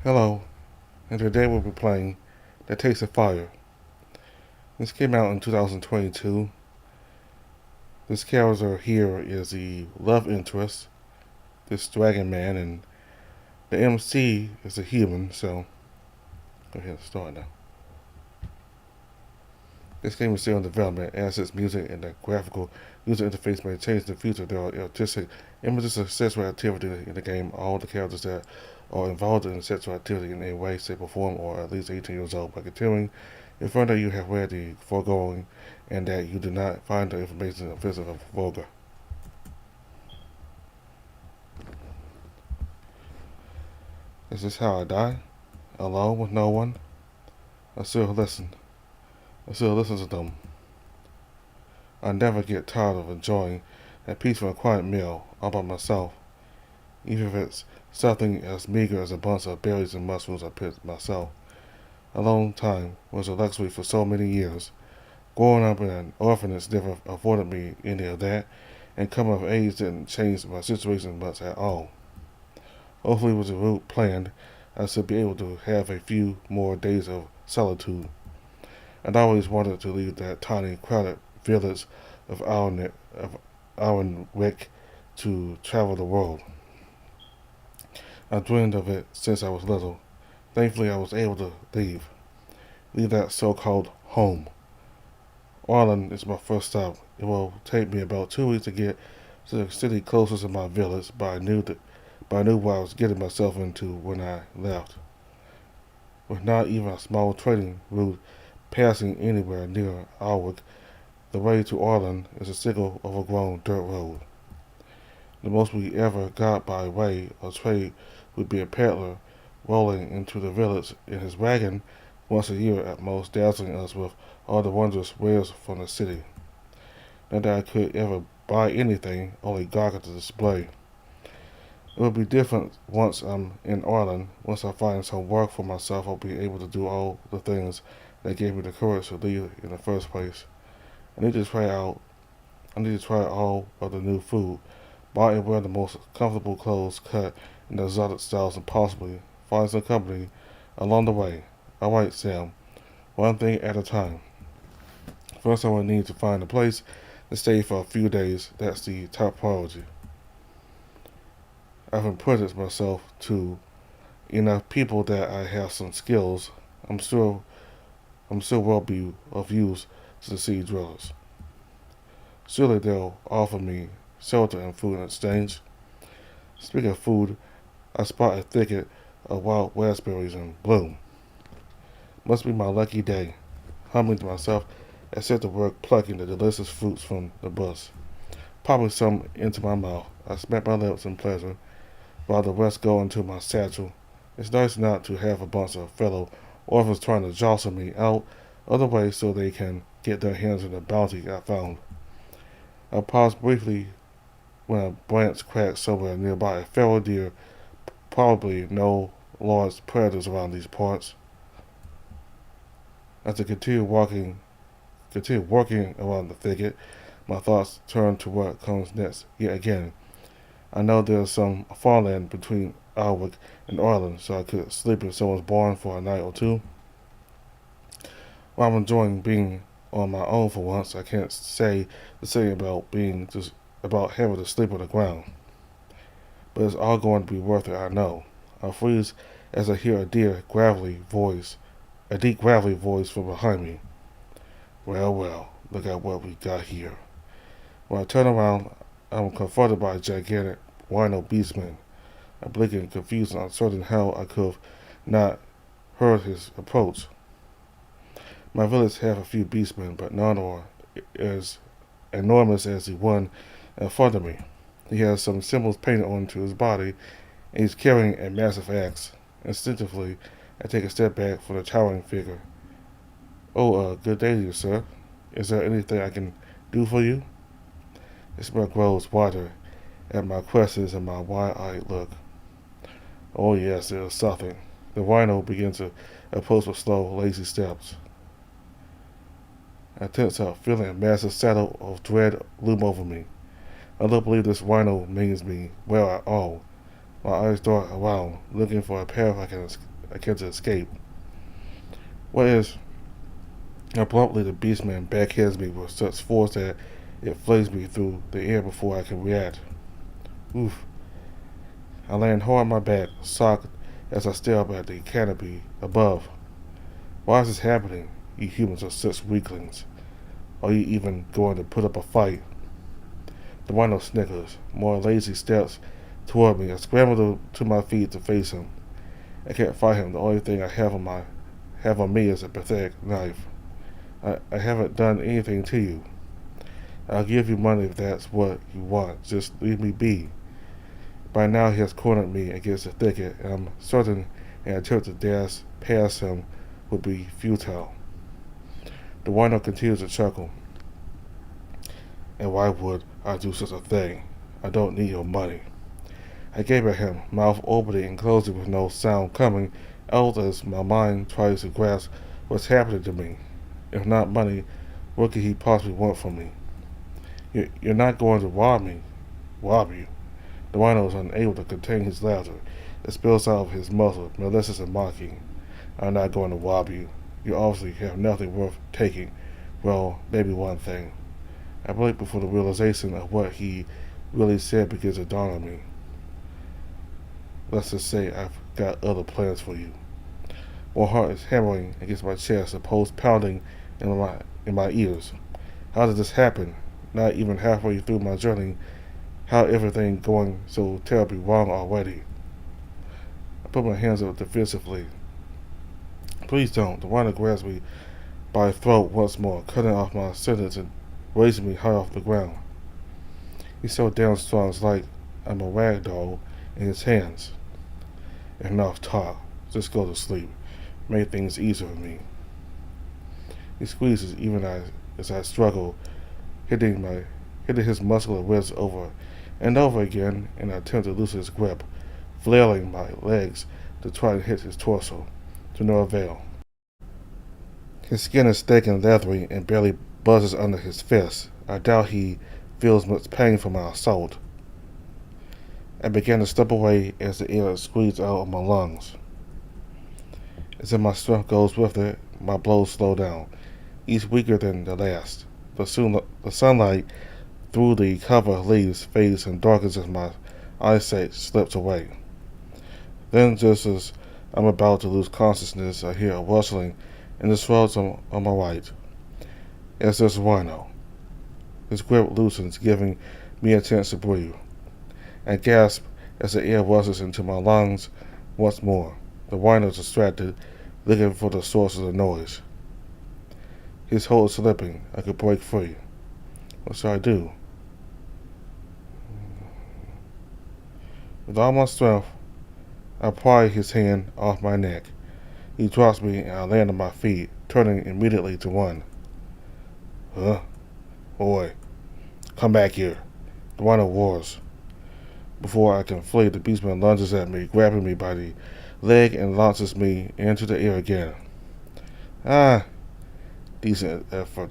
Hello, and today we'll be playing The Taste of Fire. This came out in 2022. This character here is the love interest, this dragon man, and the MC is a human, so go ahead and start now. This game is still in development, as its music and the graphical user interface may change in the future. There are artistic images of sexual activity in the game. All the characters that are involved in sexual activity in any way, shape, or form are at least 18 years old. By continuing, inform that you have read the foregoing and that you do not find the information offensive or vulgar. Is this how I die? Alone with no one? I still listen. I still listen to them. I never get tired of enjoying a peaceful and quiet meal all by myself, even if it's something as meager as a bunch of berries and mushrooms I picked myself. A long time was a luxury for so many years. Growing up in an orphanage never afforded me any of that, and coming of age didn't change my situation much at all. Hopefully, with the route planned, I should be able to have a few more days of solitude. I'd always wanted to leave that tiny, crowded village of Arwenwick to travel the world. I dreamed of it since I was little. Thankfully, I was able to leave that so-called home. Ireland is my first stop. It will take me about 2 weeks to get to the city closest to my village, but I knew what I was getting myself into when I left. With not even a small trading route passing anywhere near Alwick, the way to Ireland is a single overgrown dirt road. The most we ever got by way of trade would be a peddler rolling into the village in his wagon once a year at most, dazzling us with all the wondrous wares from the city. Not that I could ever buy anything, only gawk at the display. It will be different once I'm in Ireland. Once I find some work for myself, I'll be able to do all the things that gave me the courage to leave in the first place. I need to try all of the new food, buy and wear the most comfortable clothes cut in the exotic styles, and possibly find some company along the way. Alright, Sam, one thing at a time. First, I will need to find a place to stay for a few days. That's the top priority. I've apprenticed myself to enough people that I have some skills. I'm still will be of use to the city dwellers. Surely they'll offer me shelter and food in exchange. Speaking of food, I spot a thicket of wild raspberries in bloom. Must be my lucky day. Humming to myself, I set to work plucking the delicious fruits from the bush. Popping some into my mouth, I smack my lips in pleasure, while the rest go into my satchel. It's nice not to have a bunch of fellow orphans trying to jostle me out of the way so they can get their hands on the bounty I found. I paused briefly when a branch cracked somewhere nearby. A feral deer, probably no large predators around these parts. As I continued working around the thicket, my thoughts turned to what comes next. Yet again, I know there's some farmland between Alwick and Ireland, so I could sleep in someone's barn for a night or two. While I'm enjoying being on my own for once, I can't say the same about having to sleep on the ground. But it's all going to be worth it, I know. I freeze as I hear a deep gravelly voice from behind me. Well, well, look at what we got here. When I turn around, I'm confronted by a gigantic wino beastman. I blink in confused and uncertain how I could have not heard his approach. My village have a few beastmen, but none are as enormous as the one in front of me. He has some symbols painted onto his body, and he's carrying a massive axe. Instinctively, I take a step back from the towering figure. Oh, good day to you, sir. Is there anything I can do for you? His smirk grows wider at my questions and my wide-eyed look. Oh yes, there's something. The wino begins to approach with slow, lazy steps. I tense up, feeling a massive shadow of dread loom over me. I don't believe this wino means me well at all. My eyes dart around, looking for a path attempt to escape. What is abruptly the beastman backhands me with such force that it flings me through the air before I can react. Oof. I land hard on my back, socked as I stare up at the canopy above. Why is this happening? You humans are such weaklings. Are you even going to put up a fight? The rhino snickers, more lazy steps toward me. I scramble to my feet to face him. I can't fight him. The only thing I have on me is a pathetic knife. I haven't done anything to you. I'll give you money if that's what you want. Just leave me be. By now he has cornered me against the thicket, and I'm certain an attempt to dash past him would be futile. The rhino continues to chuckle. And why would I do such a thing? I don't need your money. I gave at him, mouth opening and closing with no sound coming out as my mind tries to grasp what's happening to me. If not money, what could he possibly want from me? You're not going to rob me. Rob you. The rhino is unable to contain his laughter. It spills out of his muzzle, malicious and mocking. I'm not going to rob you. You obviously have nothing worth taking. Well, maybe one thing. I blink before the realization of what he really said begins to dawn on me. Let's just say I've got other plans for you. My heart is hammering against my chest, a pulse pounding in my ears. How did this happen? Not even halfway through my journey. How everything going so terribly wrong already? I put my hands up defensively. Please don't. The rhino grabs me by the throat once more, cutting off my sentence and raising me high off the ground. He's so damn strong, it's like I'm a rag doll in his hands. Enough talk. Just go to sleep. Make things easier for me. He squeezes even as I struggle, hitting his muscular wrists over and over again in an attempt to loosen his grip, flailing my legs to try to hit his torso, to no avail. His skin is thick and leathery and barely buzzes under his fists. I doubt he feels much pain from my assault. I began to step away as the air squeezed out of my lungs. As if my strength goes with it, my blows slow down, each weaker than the last. But soon the sunlight through the cover of leaves fades and darkens as my eyesight slips away. Then, just as I'm about to lose consciousness, I hear a rustling in the shrubs on my right. It's this rhino. His grip loosens, giving me a chance to breathe. I gasp as the air rushes into my lungs once more. The rhino is distracted, looking for the source of the noise. His hold is slipping. I could break free. What should I do? With all my strength, I pry his hand off my neck. He drops me and I land on my feet, turning immediately to run. Huh? Boy, come back here. The rhino roars. Before I can flee, the beastman lunges at me, grabbing me by the leg and launches me into the air again. Ah, decent effort,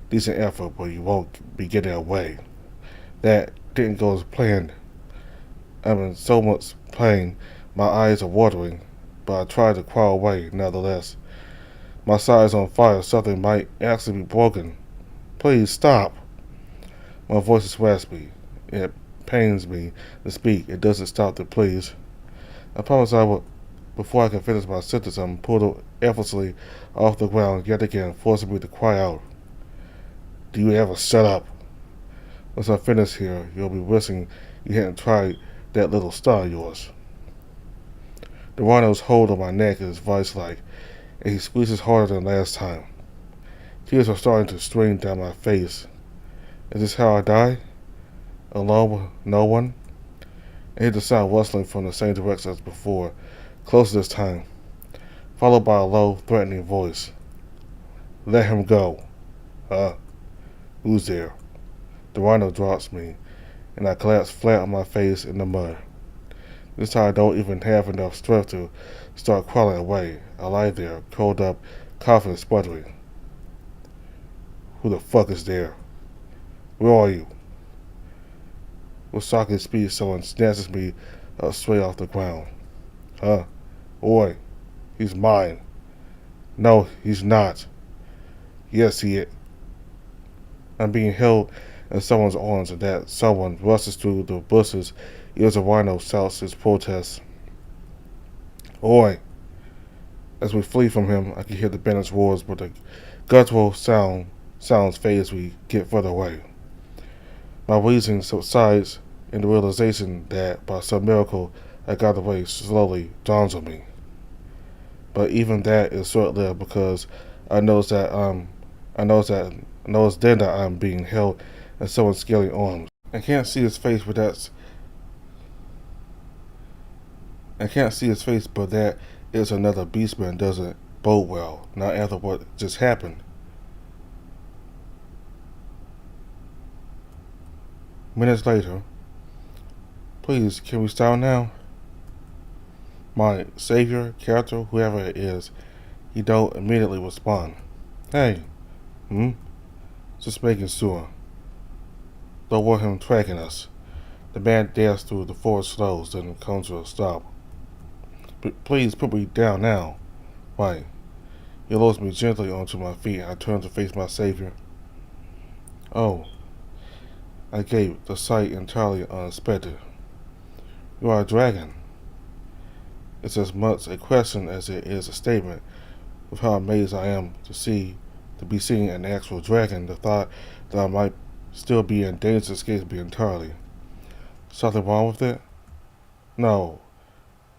but you won't be getting away. That didn't go as planned. I'm in so much pain, my eyes are watering, but I try to crawl away nevertheless. My side is on fire, something might actually be broken. Please stop. My voice is raspy. It pains me to speak. It doesn't stop to please. I promise I will. Before I can finish my sentence, I'm pulled effortlessly off the ground yet again, forcing me to cry out. Do you ever shut up? Once I finish here, you'll be wishing you hadn't tried that little star of yours. The rhino's hold on my neck is vice-like, and he squeezes harder than last time. Tears are starting to stream down my face. Is this how I die? Alone with no one? I hear the sound rustling from the same direction as before, closer this time, followed by a low, threatening voice. Let him go. Who's there? The rhino drops me, and I collapse flat on my face in the mud. This time I don't even have enough strength to start crawling away. I lie there, curled up, coughing and sputtering. Who the fuck is there? Where are you? With shocking speed, someone snatches me straight off the ground. Oi, He's mine. No, he's not. Yes, he is. I'm being held in someone's arms, and that someone rushes through the bushes. Ears of Rhino shouts his protest. Oi! As we flee from him, I can hear the bandits' roars, but the guttural sounds fade as we get further away. My wheezing subsides, and the realization that, by some miracle, I got away slowly dawns on me. But even that is short-lived because I notice that I notice that I notice then that I'm being held in someone's scaly arms. I can't see his face, but that is another beastman doesn't bode well. Not after what just happened. Minutes later, please, can we start now? My savior, character, whoever it is, he don't immediately respond. Hey, just making sure. Don't want him tracking us. The man dashes through the forest slows, then comes to a stop. Please put me down now. Why? He lowers me gently onto my feet, and I turn to face my savior. Oh, I gave the sight entirely unexpected. You are a dragon. It's as much a question as it is a statement. With how amazed I am to be seeing an actual dragon, the thought that I might still be in danger escapes me entirely. Something wrong with it? No.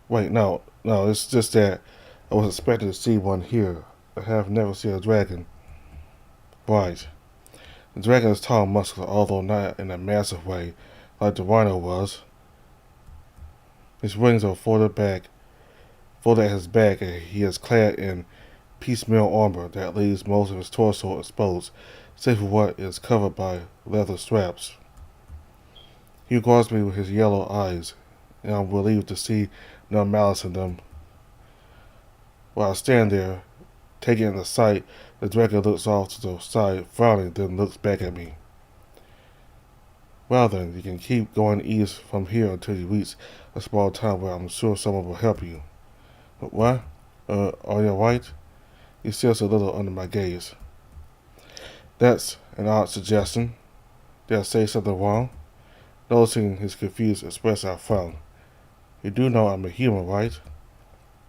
Wait, no. It's just that I was expecting to see one here. I have never seen a dragon. Right. The dragon is tall and muscular, although not in a massive way like the rhino was. His wings are folded at his back, and he is clad in piecemeal armor that leaves most of his torso exposed, save for what is covered by leather straps. He regards me with his yellow eyes, and I'm relieved to see no malice in them. While I stand there, taking in the sight, the dragon looks off to the side, frowning, then looks back at me. Well then, you can keep going east from here until you reach a small town where I'm sure someone will help you. What? Are you alright? He stares a little under my gaze. That's an odd suggestion. Did I say something wrong? Noticing his confused expression, I frowned. You do know I'm a human, right?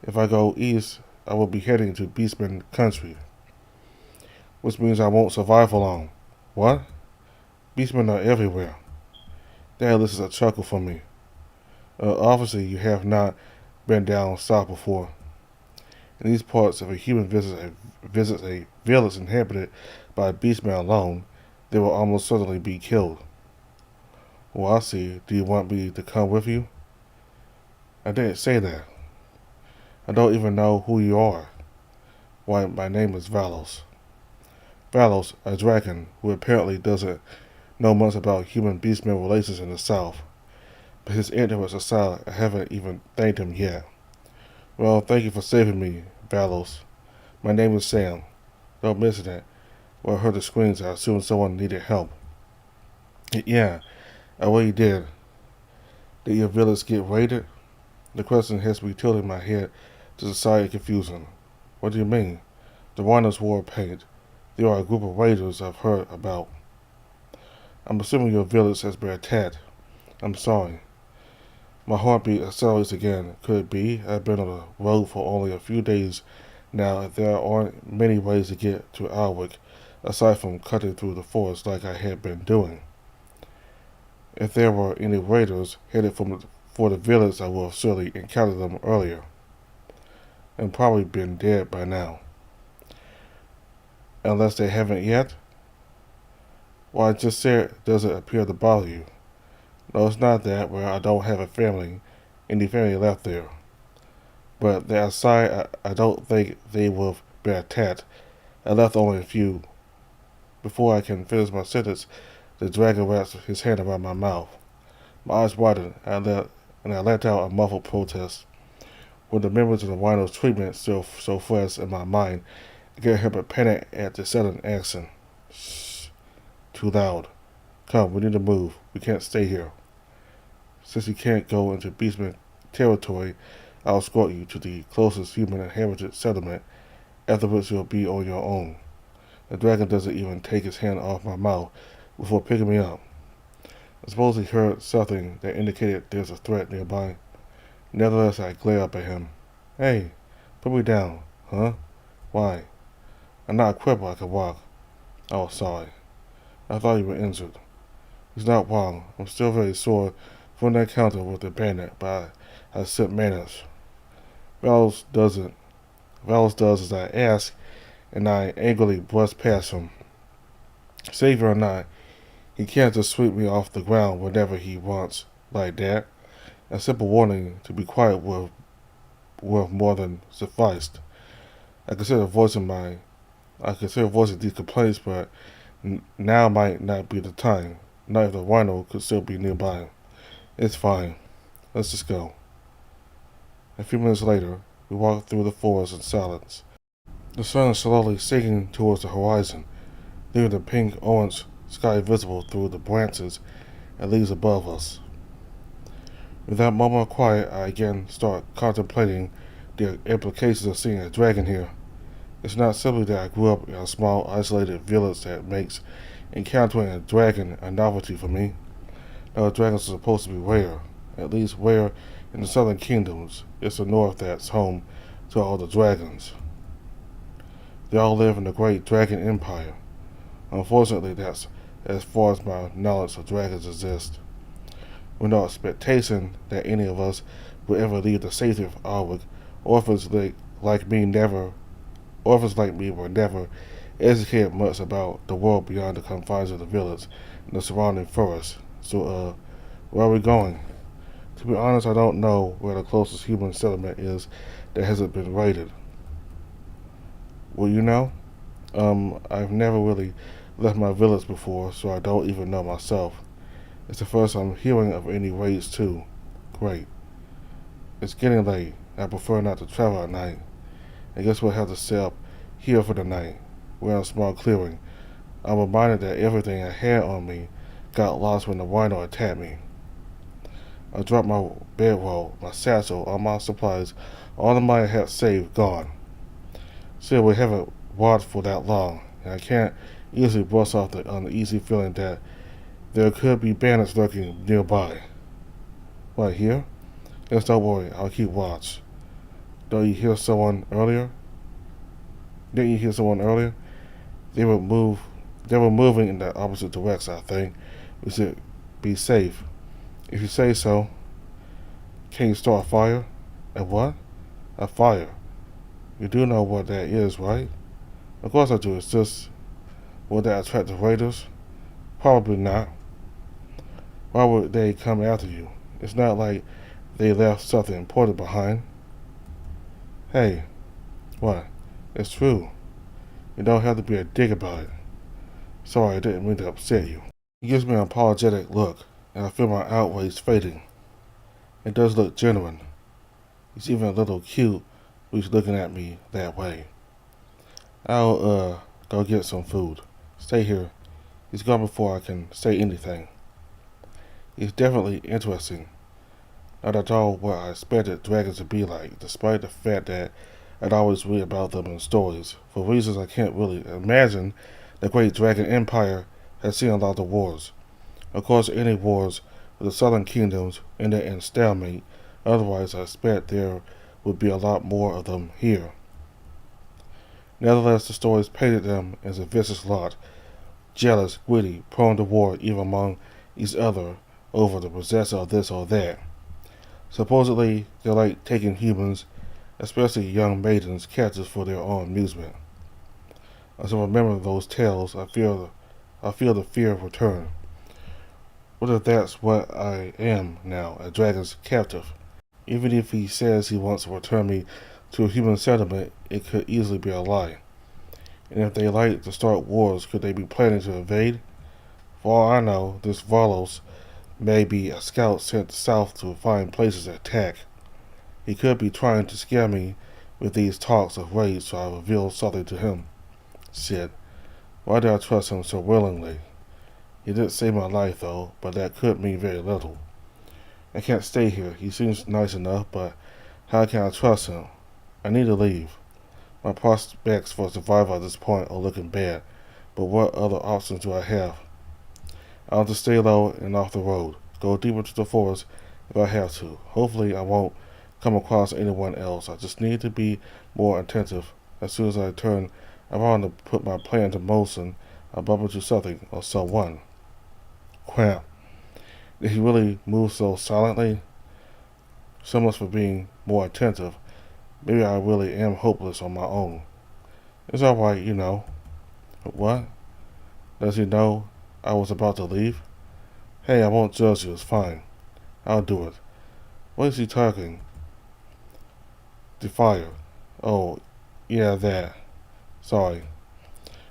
If I go east, I will be heading to Beastman country, which means I won't survive for long. What? Beastmen are everywhere. That elicits a chuckle from me. Obviously, you have not been down south before. In these parts, if a human visits a village inhabited by a beastman alone, they will almost certainly be killed. Well, I see. Do you want me to come with you? I didn't say that. I don't even know who you are. Why, my name is Valos. Valos, a dragon who apparently doesn't know much about human-beastman relations in the south. But his ignorance aside, I haven't even thanked him yet. Well, thank you for saving me, Valos. My name is Sam. Don't mention it. When I heard the screams, I assumed someone needed help. Yeah, I really did. Did your village get raided? The question has me tilting my head to the side in confusion. What do you mean? The Rhinos wore paint. They are a group of raiders I've heard about. I'm assuming your village has been attacked. I'm sorry. My heartbeat accelerates again. Could it be? I've been on the road for only a few days now, and there aren't many ways to get to Alwick, aside from cutting through the forest like I had been doing. If there were any raiders headed for the village, I would have surely encountered them earlier, and probably been dead by now. Unless they haven't yet? What I just said doesn't appear to bother you. No, it's not that. Well, I don't have any family left there. But that aside, I don't think they will have been attacked. I left only a few. Before I can finish my sentence, the dragon wraps his hand around my mouth. My eyes widened, and I let out a muffled protest. With the memories of the rhino's treatment still so fresh in my mind, I can't help but panic at the sudden accent. Shh. Too loud. Come, we need to move. We can't stay here. Since we can't go into Beastman territory, I'll escort you to the closest human-inhabited settlement, after which you'll be on your own. The dragon doesn't even take his hand off my mouth before picking me up. I suppose he heard something that indicated there's a threat nearby. Nevertheless, I glare up at him. Hey, put me down. Huh? Why? I'm not a cripple, I can walk. Oh, sorry. I thought you were injured. He's not wrong. I'm still very sore from that encounter with the bandit, but I accept manners. Valos doesn't. Valos does as I ask, and I angrily brush past him. Savior or not, he can't just sweep me off the ground whenever he wants, like that. A simple warning to be quiet would more than sufficed. I consider voicing these complaints, but now might not be the time. Not if the rhino could still be nearby. It's fine. Let's just go. A few minutes later, we walk through the forest in silence. The sun is slowly sinking towards the horizon, leaving the pink-orange sky visible through the branches and leaves above us. With that moment of quiet, I again start contemplating the implications of seeing a dragon here. It's not simply that I grew up in a small, isolated village that makes encountering a dragon a novelty for me. No, dragons are supposed to be rare, at least rare in the southern kingdoms. It's the north that's home to all the dragons. They all live in the great dragon empire. Unfortunately, that's as far as my knowledge of dragons exist. With no expectation that any of us would ever leave the safety of Arwick, orphans like me were never educated much about the world beyond the confines of the village and the surrounding forest. So, where are we going? To be honest, I don't know where the closest human settlement is that hasn't been raided. Well, you know? I've never really left my village before, so I don't even know myself. It's the first I'm hearing of any raids too. Great. It's getting late. I prefer not to travel at night. I guess we'll have to stay up here for the night. We're in a small clearing. I'm reminded that everything I had on me got lost when the rhino attacked me. I dropped my bedroll, my satchel, all my supplies, all the money I had saved gone. Still, we haven't watched for that long, and I can't easily brush off the uneasy feeling that there could be bandits lurking nearby. Right here? Yes, don't worry, I'll keep watch. Don't you hear someone earlier? Didn't you hear someone earlier? They were moving in the opposite direction, I think. We should be safe. If you say so. Can you start a fire? A what? A fire. You do know what that is, right? Of course I do. It's just, will that attract the raiders? Probably not. Why would they come after you? It's not like they left something important behind. Hey, what? It's true. You don't have to be a dick about it. Sorry, I didn't mean to upset you. He gives me an apologetic look, and I feel my outrage fading. It does look genuine. He's even a little cute when he's looking at me that way. I'll, go get some food. Stay here. He's gone before I can say anything. He's definitely interesting. Not at all what I expected dragons to be like, despite the fact that I'd always read about them in stories. For reasons I can't really imagine, the great dragon empire has seen a lot of wars. Of course, any wars with the southern kingdoms ended in stalemate. Otherwise, I expect there would be a lot more of them here. Nevertheless, the stories painted them as a vicious lot, jealous, greedy, prone to war even among each other over the possessor of this or that. Supposedly, they like taking humans, especially young maidens, captives for their own amusement. As I remember those tales, I feel the fear return. What if that's what I am now, a dragon's captive? Even if he says he wants to return me to a human settlement, it could easily be a lie. And if they like to start wars, could they be planning to invade? For all I know, this Valos may be a scout sent south to find places to attack. He could be trying to scare me with these talks of raids, so I revealed something to him. Shit, why did I trust him so willingly? He didn't save my life though, but that could mean very little. I can't stay here. He seems nice enough, but How can I trust him? I need to leave. My prospects for survival at this point are looking bad, but what other options do I have? I'll just stay low and off the road, go deeper into the forest if I have to. Hopefully I won't come across anyone else. I just need to be more attentive. As soon as I turn around to put my plan into motion, I bump into something or someone. Crap. Did he really move so silently? So much for being more attentive. Maybe I really am hopeless on my own. It's alright, you know. What? Does he know I was about to leave? Hey, I won't judge you, it's fine. I'll do it. What is he talking? The fire. Oh, yeah, that. Sorry.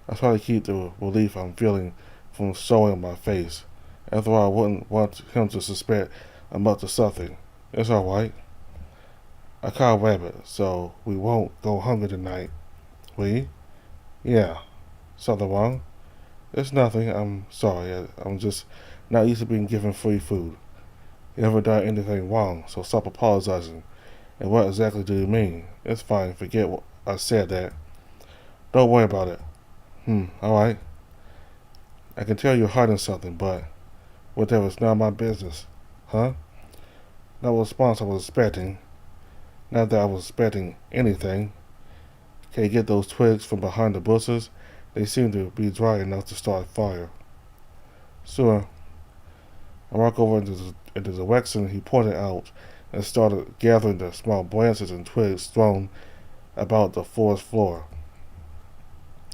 I try to keep the relief I'm feeling from showing on my face. After all, I wouldn't want him to suspect I'm up to something. It's alright. I caught a rabbit, so we won't go hungry tonight. We? Yeah. Something wrong? It's nothing. I'm sorry. I'm just not used to being given free food. You never done anything wrong, so stop apologizing. And what exactly do you mean? It's fine. Forget what I said that. Don't worry about it. Alright. I can tell you're hiding something, but whatever, it's not my business. Huh? Not the response I was expecting. Not that I was expecting anything. Can you get those twigs from behind the bushes? They seem to be dry enough to start a fire. Sure. I walked over into the direction he pointed out and started gathering the small branches and twigs thrown about the forest floor.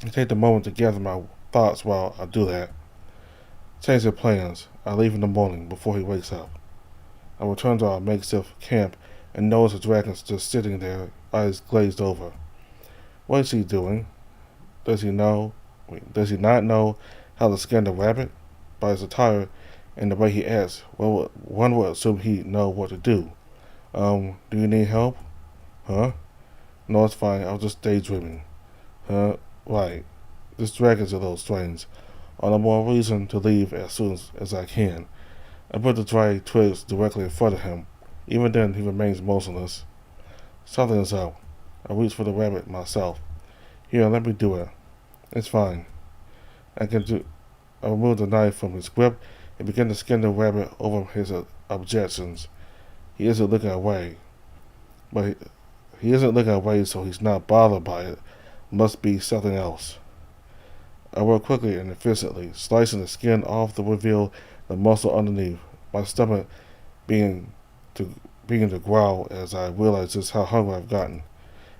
I take the moment to gather my thoughts while I do that. Change the plans. I leave in the morning before he wakes up. I return to our makeshift camp and notice the dragon's just sitting there, eyes glazed over. What is he doing? Does he not know how to skin a rabbit? By his attire and the way he acts, one would assume he'd know what to do. Do you need help? Huh? No, it's fine. I was just daydreaming. Huh? Right. This dragon's a little strange. All the more reason to leave as soon as I can. I put the dry twigs directly in front of him. Even then, he remains motionless. Something is up. I reach for the rabbit myself. Here, let me do it. It's fine. I remove the knife from his grip and begin to skin the rabbit over his objections. He isn't looking away. But he isn't looking away, so he's not bothered by it. Must be something else. I work quickly and efficiently, slicing the skin off to reveal the muscle underneath. My stomach beginning to growl as I realize just how hungry I've gotten.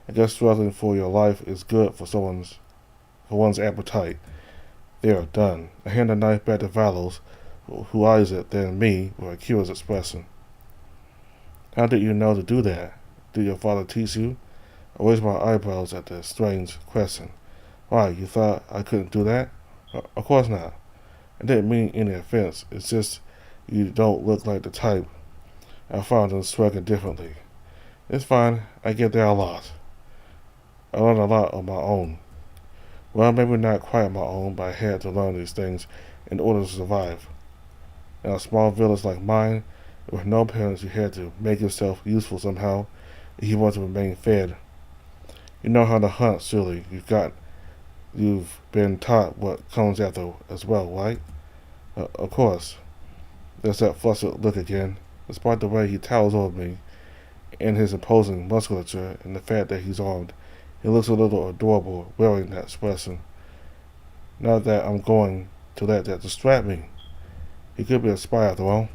I guess struggling for your life is good for one's appetite. There, done. I hand the knife back to Valos, who eyes it, then me, with a curious expression. How did you know to do that? Did your father teach you? I raised my eyebrows at the strange question. Why, you thought I couldn't do that? Of course not. I didn't mean any offense. It's just you don't look like the type I found him shrugging differently. It's fine. I get there a lot. I learned a lot on my own. Well, maybe not quite my own, but I had to learn these things in order to survive. In a small village like mine, with no parents, you had to make yourself useful somehow if you want to remain fed. You know how to hunt, surely. You've been taught what comes after as well, right? Of course. There's that flustered look again. Despite the way he towers over me, and his imposing musculature, and the fact that he's armed, he looks a little adorable wearing that expression. Not that I'm going to let that distract me. He could be a spy after all.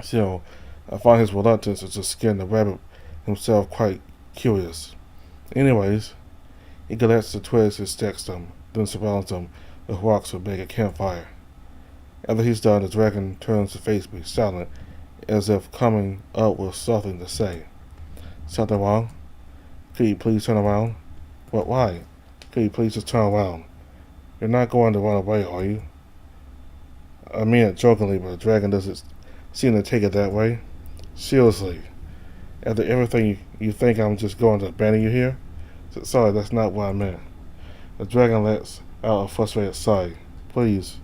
Still, I find his reluctance to just skin the rabbit himself quite curious. Anyways, he collects the twigs and stacks them, then surrounds them with rocks to make a campfire. After he's done, the dragon turns to face me, silent, as if coming up with something to say. Something wrong? Could you please turn around? What, why? Could you please just turn around? You're not going to run away, are you? I mean it jokingly, but the dragon doesn't seem to take it that way. Seriously. After everything, you think I'm just going to abandon you here? Sorry, that's not what I meant. The dragon lets out a frustrated sigh. Please,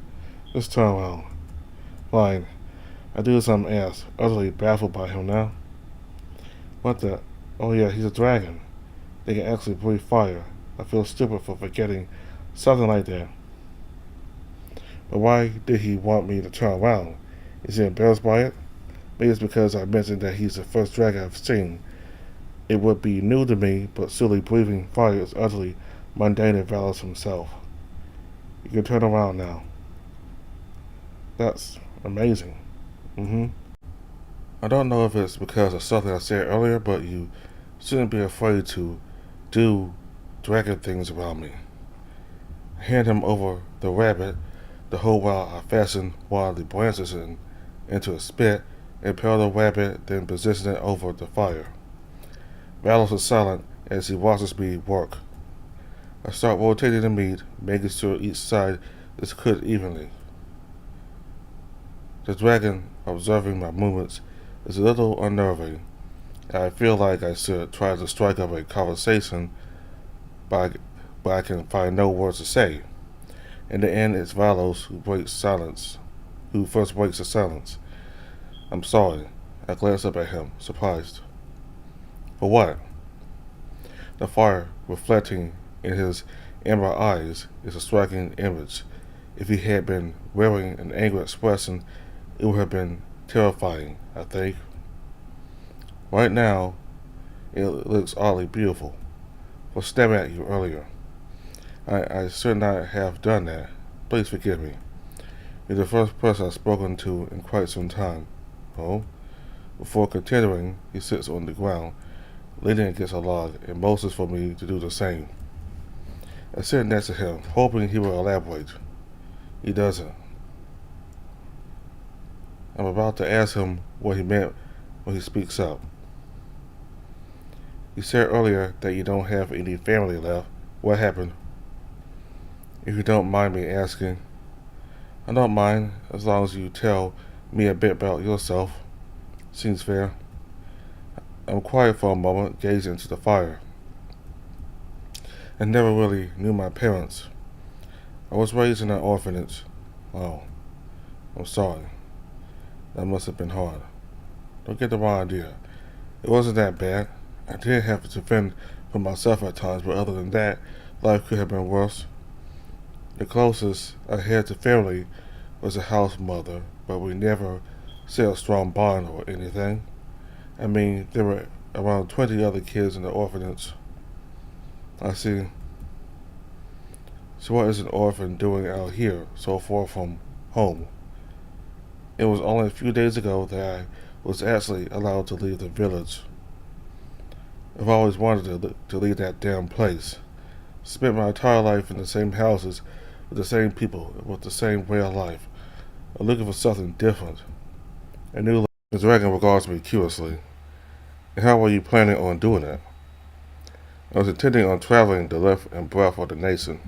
just turn around. Fine. I do as I'm asked, utterly baffled by him now. What the? Oh yeah, he's a dragon. They can actually breathe fire. I feel stupid for forgetting something like that. But why did he want me to turn around? Is he embarrassed by it? Maybe it's because I mentioned that he's the first dragon I've seen. It would be new to me, but silly breathing fire is utterly mundane in Valos himself. You can turn around now. That's amazing. I don't know if it's because of something I said earlier, but you shouldn't be afraid to do dragon things around me. Hand him over the rabbit, the whole while I fasten one of the branches into a spit, impale the rabbit, then position it over the fire. Valos is silent as he watches me work. I start rotating the meat, making sure each side is cooked evenly. The dragon, observing my movements, is a little unnerving, and I feel like I should try to strike up a conversation, but I can find no words to say. In the end, it's Valos who first breaks the silence. I'm sorry. I glance up at him, surprised. For what? The fire reflecting in his amber eyes is a striking image. If he had been wearing an angry expression, it would have been terrifying, I think. Right now, it looks oddly beautiful. For staring at you earlier. I should not have done that. Please forgive me. You're the first person I've spoken to in quite some time. Oh? Before continuing, he sits on the ground, leaning against a log, and motions for me to do the same. I sit next to him, hoping he will elaborate. He doesn't. I'm about to ask him what he meant when he speaks up. You said earlier that you don't have any family left. What happened? If you don't mind me asking. I don't mind, as long as you tell me a bit about yourself. Seems fair. I'm quiet for a moment, gazing into the fire. I never really knew my parents. I was raised in an orphanage. Oh, I'm sorry. That must have been hard. Don't get the wrong idea. It wasn't that bad. I did have to fend for myself at times, but other than that, life could have been worse. The closest I had to family was a house mother, but we never shared a strong bond or anything. I mean, there were around 20 other kids in the orphanage. I see. So what is an orphan doing out here, so far from home? It was only a few days ago that I was actually allowed to leave the village. I've always wanted to leave that damn place. Spent my entire life in the same houses, with the same people, with the same way of life. I'm looking for something different. A new life. The dragon regards me curiously. And how were you planning on doing it? I was intending on traveling the length and breadth of the nation.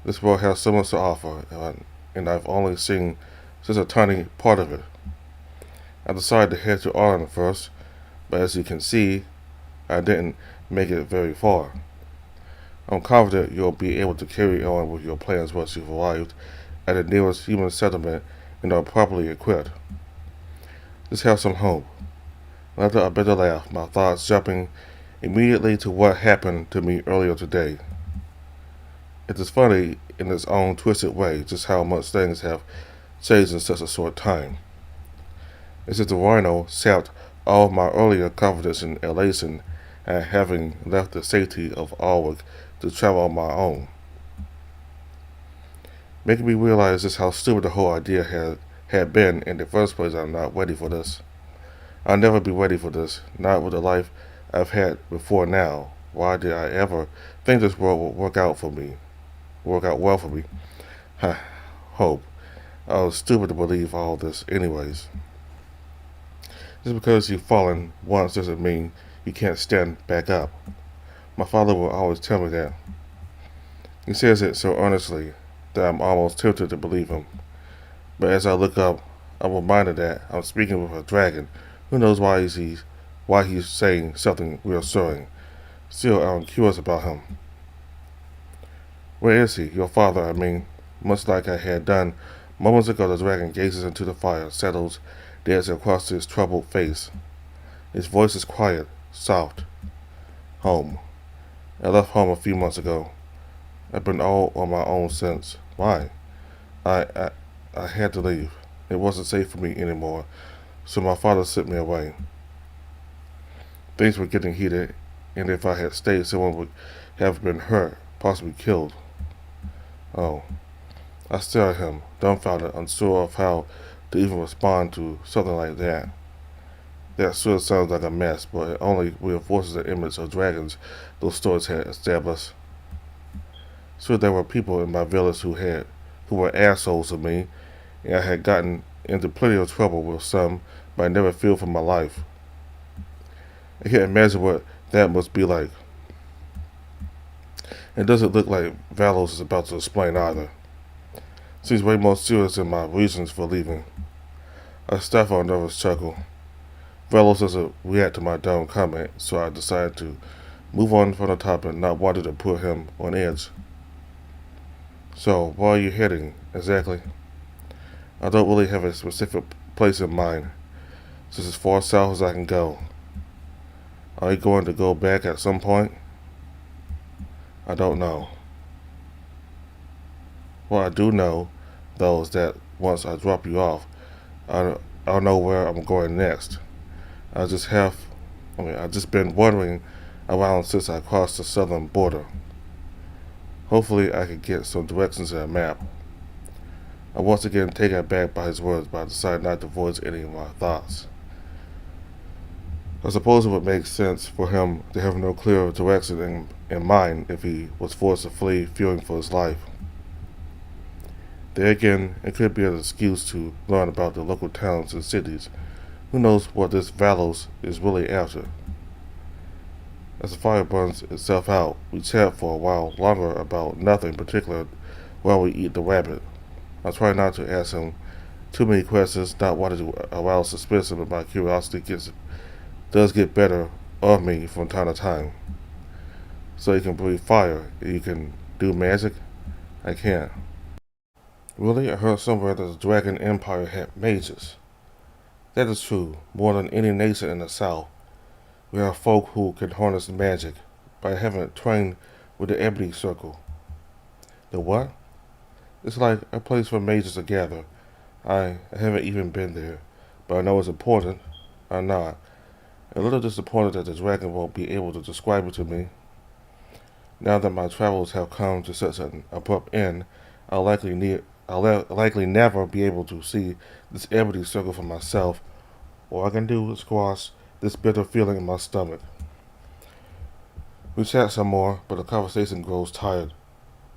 This world has so much to offer, and I've only seen just a tiny part of it. I decided to head to Ireland first, but as you can see, I didn't make it very far. I'm confident you'll be able to carry on with your plans once you've arrived at the nearest human settlement and are properly equipped. Just have some hope. After a bitter laugh, my thoughts jumping immediately to what happened to me earlier today. It is funny in its own twisted way just how much things have changed in such a short time. As if the rhino sapped all of my earlier confidence and elation at having left the safety of Alwick to travel on my own. Making me realize just how stupid the whole idea had been in the first place. I'm not ready for this. I'll never be ready for this, not with the life I've had before now. Why did I ever think this world would work out well for me? Hope. I was stupid to believe all this anyways. Just because you've fallen once doesn't mean you can't stand back up. My father will always tell me that. He says it so earnestly that I'm almost tempted to believe him. But as I look up, I'm reminded that I'm speaking with a dragon. Who knows why he's saying something reassuring. Still, I'm curious about him. Where is he? Your father, I mean. Much like I had done moments ago, the dragon gazes into the fire, settles, dares across his troubled face. His voice is quiet, soft. Home. I left home a few months ago. I've been all on my own since. Why? I, I, I had to leave. It wasn't safe for me anymore, so my father sent me away. Things were getting heated, and if I had stayed, someone would have been hurt, possibly killed. Oh. I stare at him, dumbfounded, unsure of how to even respond to something like that. That sure sounds like a mess, but it only reinforces the image of dragons those stories had established. Sure, there were people in my village who were assholes to me, and I had gotten into plenty of trouble with some, but I never feared for my life. I can't imagine what that must be like. It doesn't look like Valos is about to explain either. Seems way more serious than my reasons for leaving. I stifle a nervous chuckle. Valos doesn't react to my dumb comment, so I decided to move on from the topic, not wanting to put him on edge. So, where are you heading, exactly? I don't really have a specific place in mind, just as far south as I can go. Are you going to go back at some point? I don't know. What I do know, though, is that once I drop you off, I'll know where I'm going next. I've just been wandering around since I crossed the southern border. Hopefully I can get some directions in a map. I once again taken aback by his words, but I decided not to voice any of my thoughts. I suppose it would make sense for him to have no clear direction in mind if he was forced to flee, fearing for his life. There again, it could be an excuse to learn about the local towns and cities. Who knows what this Valos is really after? As the fire burns itself out, we chat for a while longer about nothing particular while we eat the rabbit. I try not to ask him too many questions, not wanting to arouse suspicion, but my curiosity does get better of me from time to time. So you can breathe fire, you can do magic? I can't. Really? I heard somewhere that the Dragon Empire had mages. That is true, more than any nation in the South. We have folk who can harness magic, but I haven't trained with the Ebony Circle. The what? It's like a place for mages to gather. I haven't even been there, but I know it's important. I'm not. A little disappointed that the dragon won't be able to describe it to me. Now that my travels have come to such an abrupt end, I'll likely never be able to see this Ebony Circle for myself. All I can do is squash this bitter feeling in my stomach. We chat some more, but the conversation grows tired.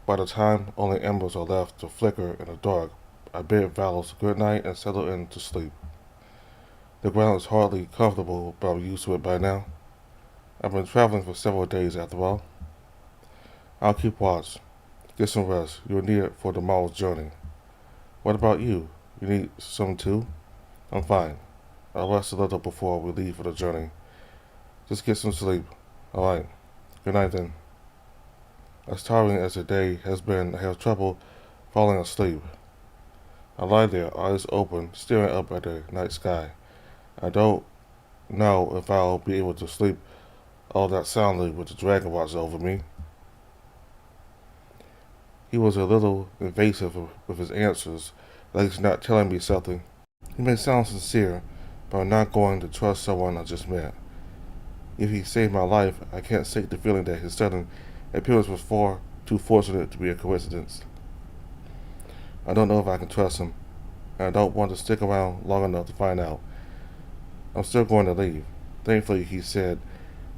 By the time only embers are left to flicker in the dark, I bid Valos good night and settle in to sleep. The ground is hardly comfortable, but I'm used to it by now. I've been traveling for several days after all. I'll keep watch. Get some rest. You'll need it for tomorrow's journey. What about you? You need some too? I'm fine. I'll rest a little before we leave for the journey. Just get some sleep. Alright. Good night then. As tiring as the day has been, I have trouble falling asleep. I lie there, eyes open, staring up at the night sky. I don't know if I'll be able to sleep all that soundly with the dragon watching over me. He was a little evasive with his answers, like he's not telling me something. He may sound sincere, but I'm not going to trust someone I just met. If he saved my life, I can't shake the feeling that his sudden appearance was far too fortunate to be a coincidence. I don't know if I can trust him, and I don't want to stick around long enough to find out. I'm still going to leave. Thankfully, he said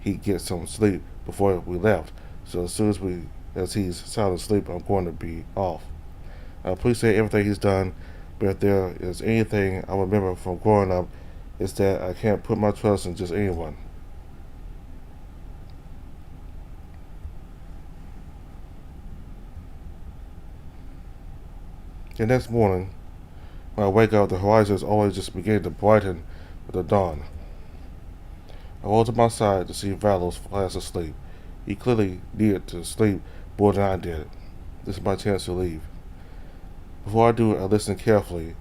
he'd get some sleep before we left, so as soon as he's sound asleep, I'm going to be off. I appreciate everything he's done, but if there is anything I remember from growing up, it's that I can't put my trust in just anyone. The next morning, when I wake up, the horizon is always just beginning to brighten with the dawn. I roll to my side to see Valos fast asleep. He clearly needed to sleep more than I did. This is my chance to leave. Before I do it, I listen carefully.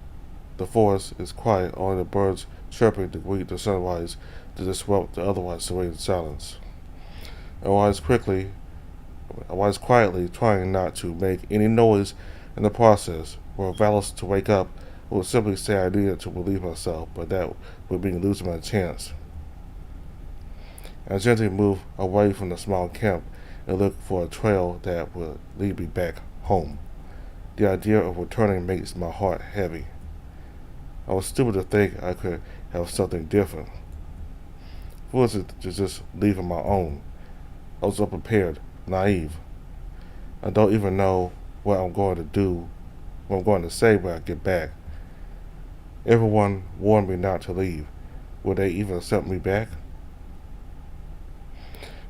The forest is quiet, only the birds chirping to greet the sunrise to disrupt the otherwise serene silence. I was quietly trying not to make any noise in the process. Were Valos to wake up, I would simply say I needed to relieve myself, but that would mean losing my chance. I gently moved away from the small camp and looked for a trail that would lead me back home. The idea of returning makes my heart heavy. I was stupid to think I could have something different. Foolish to just leave on my own. I was unprepared, naive. I don't even know what I'm going to do, what I'm going to say when I get back. Everyone warned me not to leave. Would they even accept me back?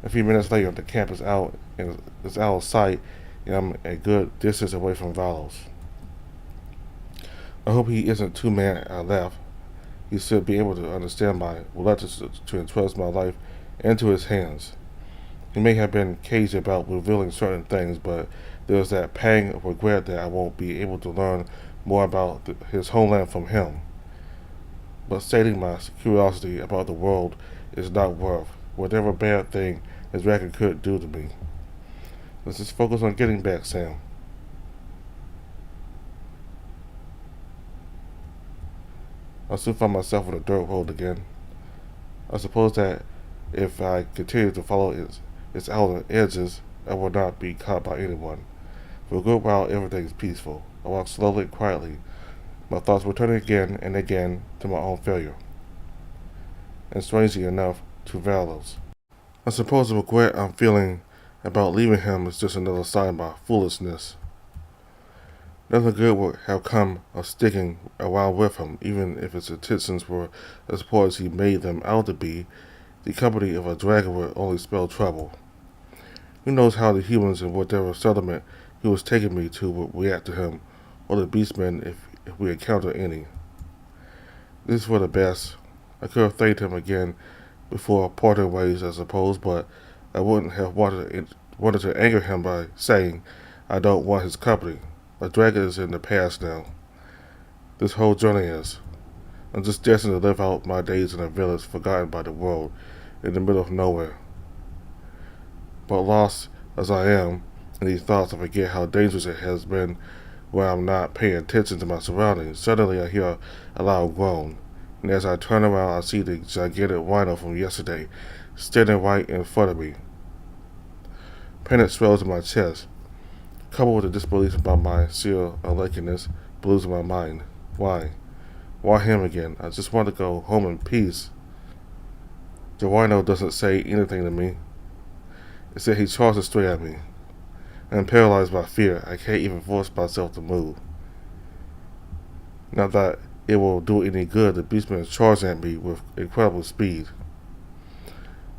A few minutes later, the camp is out of sight, and I'm a good distance away from Valos. I hope he isn't too mad I left. He should be able to understand my reluctance to entrust my life into his hands. He may have been cagey about revealing certain things, but there's that pang of regret that I won't be able to learn more about his homeland from him. But stating my curiosity about the world is not worth whatever bad thing his record could do to me. Let's just focus on getting back, Sam. I soon found myself on a dirt road again. I suppose that if I continued to follow its outer edges, I would not be caught by anyone. For a good while, everything is peaceful. I walk slowly and quietly, my thoughts returning again and again to my own failure, and strangely enough, to Valos. I suppose the regret I'm feeling about leaving him is just another sign of my foolishness. Nothing good would have come of sticking around with him, even if his intentions were as poor as he made them out to be. The company of a dragon would only spell trouble. Who knows how the humans in whatever settlement he was taking me to would react to him, or the beastmen if we encounter any. This is for the best. I could have thanked him again before parting ways, I suppose, but I wouldn't have wanted to anger him by saying I don't want his company. A dragon is in the past now. This whole journey is. I'm just destined to live out my days in a village forgotten by the world, in the middle of nowhere. But lost as I am in these thoughts, I forget how dangerous it has been when I'm not paying attention to my surroundings. Suddenly I hear a loud groan, and as I turn around I see the gigantic rhino from yesterday standing right in front of me. Panic swells in my chest, coupled with the disbelief about my sheer unluckiness, blues in my mind. Why? Why him again? I just want to go home in peace. The rhino doesn't say anything to me. Instead, he charges straight at me. I'm paralyzed by fear. I can't even force myself to move. Not that it will do any good, the beastman is charging at me with incredible speed.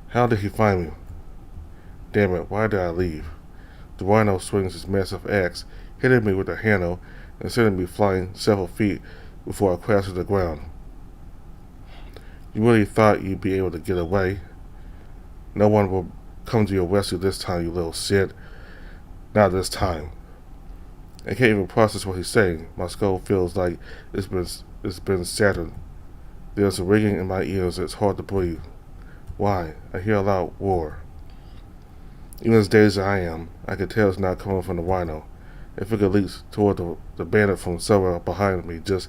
How did he find me? Damn it, why did I leave? The rhino swings his massive axe, hitting me with the handle and sending me flying several feet before I crash to the ground. You really thought you'd be able to get away? No one will come to your rescue this time, you little shit. Not this time. I can't even process what he's saying. My skull feels like it's been shattered. There's a ringing in my ears. It's hard to breathe. Why? I hear a loud roar. Even as dazed as I am, I can tell it's not coming from the rhino. A figure leaps toward the bandit from somewhere behind me just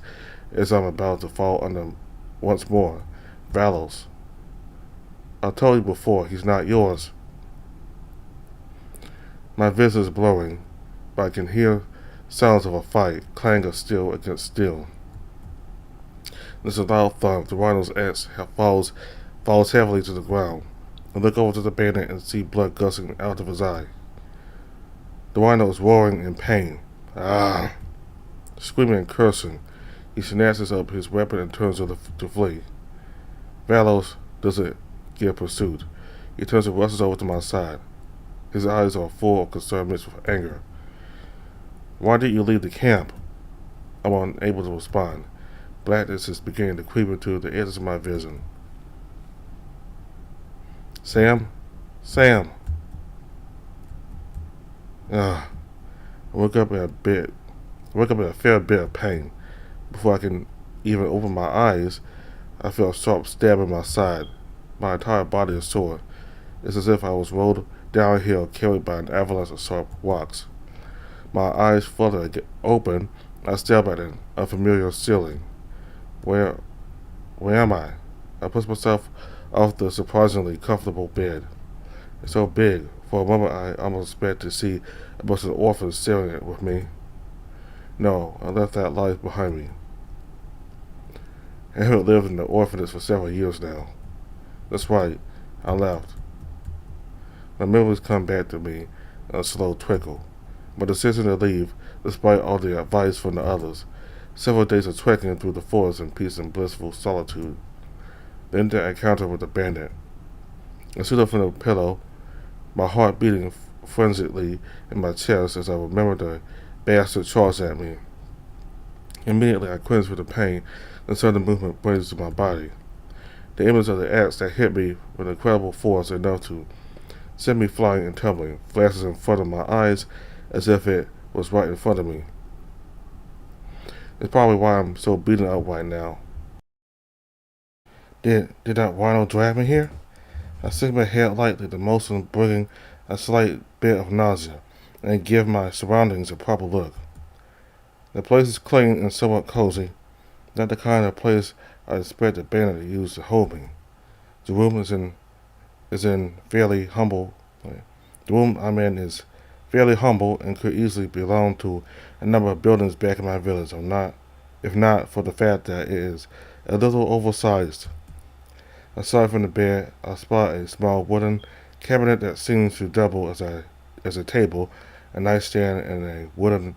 as I'm about to fall under once more. Valos. I told you before, he's not yours. My vision is blurring, but I can hear sounds of a fight, clang of steel against steel. There's a loud thump. The rhino's axe falls heavily to the ground. I look over to the bandit and see blood gushing out of his eye. The rhino is roaring in pain. Ah! Screaming and cursing, he snatches up his weapon and turns to flee. Valos doesn't give pursuit. He turns and rushes over to my side. His eyes are full of concern mixed with anger. Why did you leave the camp? I'm unable to respond. Blackness is beginning to creep into the edges of my vision. Sam? Sam! I wake up in a fair bit of pain. Before I can even open my eyes, I feel a sharp stab in my side. My entire body is sore. It's as if I was rolled downhill, carried by an avalanche of sharp rocks. My eyes flutter open. I stare at an unfamiliar ceiling. Where, where am I? I push myself off the surprisingly comfortable bed. It's so big. For a moment, I almost expect to see a bunch of orphans staring at with me. No, I left that life behind me. I haven't lived in the orphanage for several years now. That's right, I left. My memories come back to me in a slow trickle. My decision to leave, despite all the advice from the others. Several days of trekking through the forest in peace and blissful solitude. Then the encounter with the bandit. I stood up from the pillow, my heart beating frenziedly in my chest as I remembered the bastard charged at me. Immediately I cringed with the pain the sudden movement brings to my body. The image of the axe that hit me with incredible force enough to send me flying and tumbling, flashes in front of my eyes as if it was right in front of me. It's probably why I'm so beaten up right now. Did that rhino drag me here? I shake my head lightly, the motion bringing a slight bit of nausea, and give my surroundings a proper look. The place is clean and somewhat cozy, not the kind of place I expect a bandit to use to hold me. The room is in fairly humble. The room I'm in is fairly humble and could easily belong to a number of buildings back in my village, if not for the fact that it is a little oversized. Aside from the bed, I spot a small wooden cabinet that seems to double as a table, a nightstand, and a wooden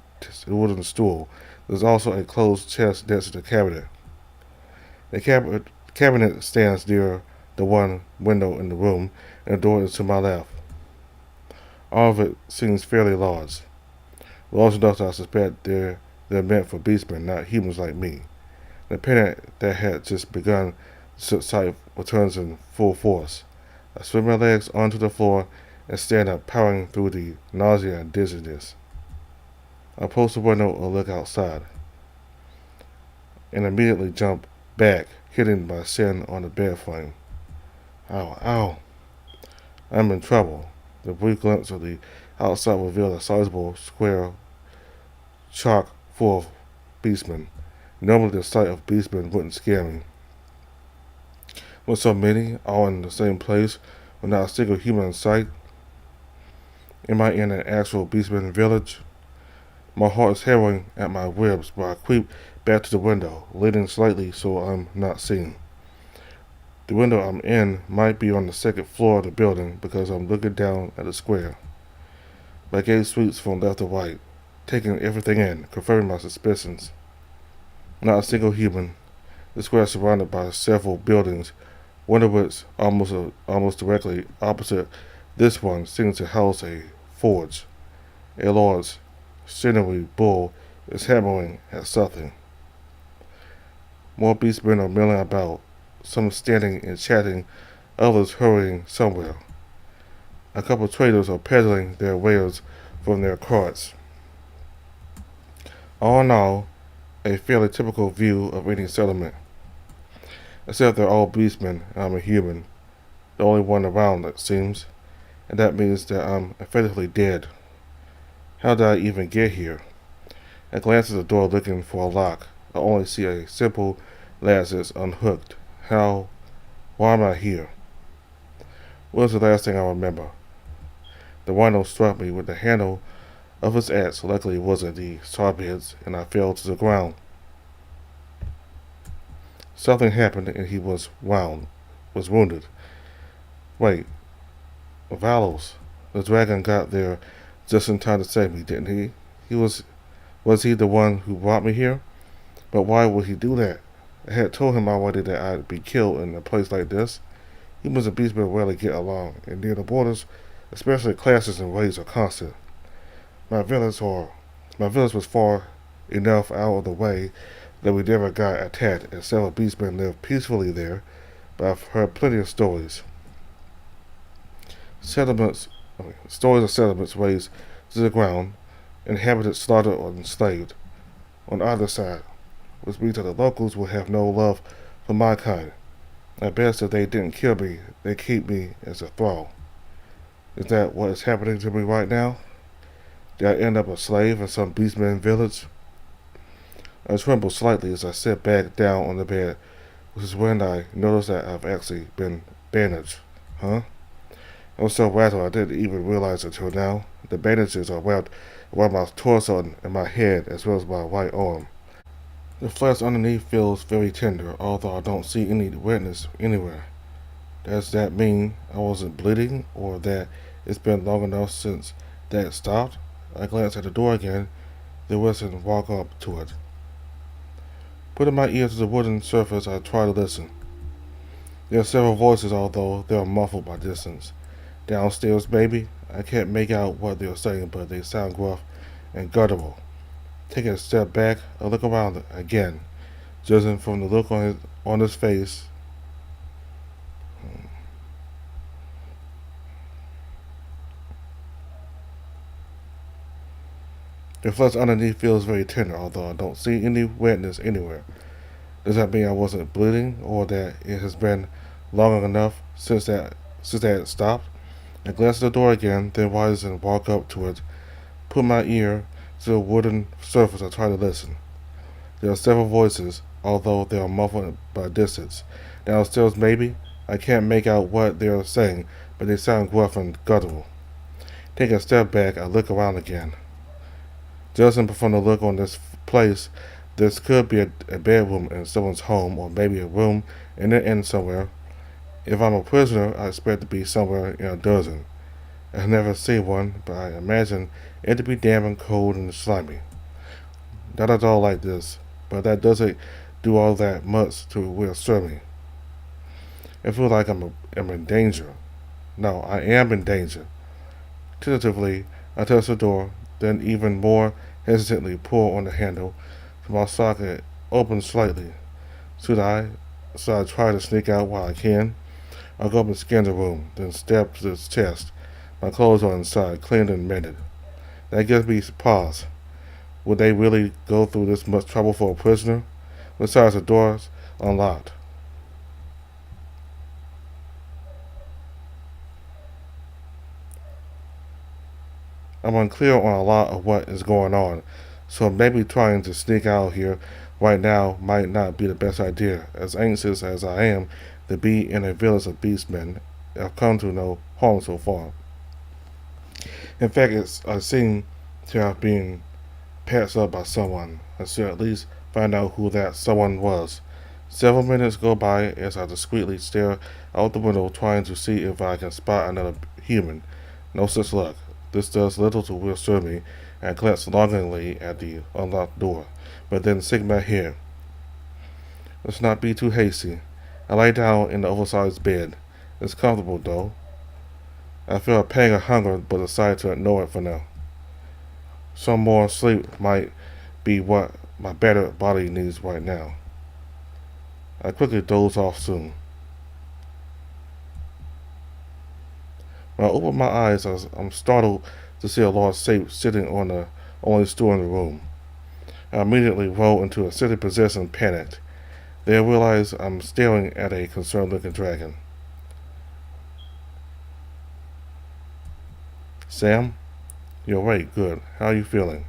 stool. There's also a closed chest next to the cabinet. The cabinet stands near the one window in the room, and the door is to my left. All of it seems fairly large enough that I suspect they're meant for beastmen, not humans like me. The panic that had just begun to subside returns in full force. I swing my legs onto the floor and stand up, powering through the nausea and dizziness. I approach the window and look outside, and immediately jump back, hitting my shin on the bed frame. Ow, ow. I'm in trouble. The brief glimpse of the outside revealed a sizable square chock full of beastmen. Normally the sight of beastmen wouldn't scare me. With so many, all in the same place, with not a single human in sight, am I in an actual beastman village? My heart is harrowing at my ribs, but I creep back to the window, leaning slightly so I'm not seen. The window I'm in might be on the second floor of the building because I'm looking down at the square. My gaze sweeps from left to right, taking everything in, confirming my suspicions. Not a single human. The square is surrounded by several buildings, one of which, almost directly opposite this one, seems to house a forge. A large, sinewy bull is hammering at something. More beastmen are milling about, some standing and chatting, others hurrying somewhere. A couple of traders are peddling their wares from their carts. All in all, a fairly typical view of any settlement. Except they're all beastmen and I'm a human, the only one around, it seems, and that means that I'm effectively dead. How did I even get here? I glance at the door looking for a lock. I only see a simple latch that's unhooked. Why am I here? What was the last thing I remember? The rhino struck me with the handle of his axe. Luckily it wasn't the sawbits, and I fell to the ground. Something happened and he was wounded. Wait, Valos. The dragon got there just in time to save me, didn't he? Was he the one who brought me here? But why would he do that? I had told him already that I'd be killed in a place like this. Humans and beastmen rarely get along, and near the borders, especially clashes and raids are constant. My village was far enough out of the way that we never got attacked, and several beastmen live peacefully there, but I've heard plenty of stories. Stories of settlements razed to the ground, inhabitants slaughtered or enslaved on either side, which means that the locals will have no love for my kind. At best, if they didn't kill me, they keep me as a thrall. Is that what is happening to me right now? Did I end up a slave in some beastman village? I tremble slightly as I sit back down on the bed, which is when I notice that I've actually been bandaged. Huh? I was so rattled I didn't even realize it until now. The bandages are wrapped around my torso and my head, as well as my right arm. The flesh underneath feels very tender, although I don't see any redness anywhere. Does that mean I wasn't bleeding, or that it's been long enough since that stopped? I glance at the door again, then whistle and walk up to it. Putting my ear to the wooden surface, I try to listen. There are several voices, although they are muffled by distance. Downstairs, baby? I can't make out what they're saying, but they sound gruff and guttural. Taking a step back, I look around again. Judging from the look on his face, the flesh underneath feels very tender, although I don't see any redness anywhere. Does that mean I wasn't bleeding, or that it has been long enough since that stopped? I glance at the door again, then rise and walk up to it. Put my ear to the wooden surface and try to listen. There are several voices, although they are muffled by distance. Downstairs, maybe? I can't make out what they are saying, but they sound gruff and guttural. Taking a step back, I look around again. Judging from the look on this place, this could be a bedroom in someone's home, or maybe a room in an inn somewhere. If I'm a prisoner, I expect to be somewhere in a dozen. I've never seen one, but I imagine it to be damp and cold and slimy. Not at all like this, but that doesn't do all that much to reassure me. I feel like I'm in danger. No, I am in danger. Tentatively, I touch the door, then even more hesitantly pull on the handle. My socket opens slightly. Should I? So I try to sneak out while I can. I go up and scan the room, then step to the chest. My clothes are inside, cleaned and mended. That gives me pause. Would they really go through this much trouble for a prisoner? Besides, the door's unlocked. I'm unclear on a lot of what is going on, so maybe trying to sneak out here right now might not be the best idea. As anxious as I am to be in a village of beastmen, I've come to no harm so far. In fact, I seem to have been patched up by someone. I should at least find out who that someone was. Several minutes go by as I discreetly stare out the window, trying to see if I can spot another human. No such luck. This does little to reassure me, and I glance longingly at the unlocked door, but then shake my head. Let's not be too hasty. I lie down in the oversized bed. It's comfortable, though. I feel a pang of hunger, but decide to ignore it for now. Some more sleep might be what my battered body needs right now. I quickly doze off soon. When I open my eyes, I'm startled to see a large safe sitting on the only stool in the room. I immediately roll into a sitting position, panicked. Then I realize I'm staring at a concerned-looking dragon. Sam? You're right, good. How are you feeling?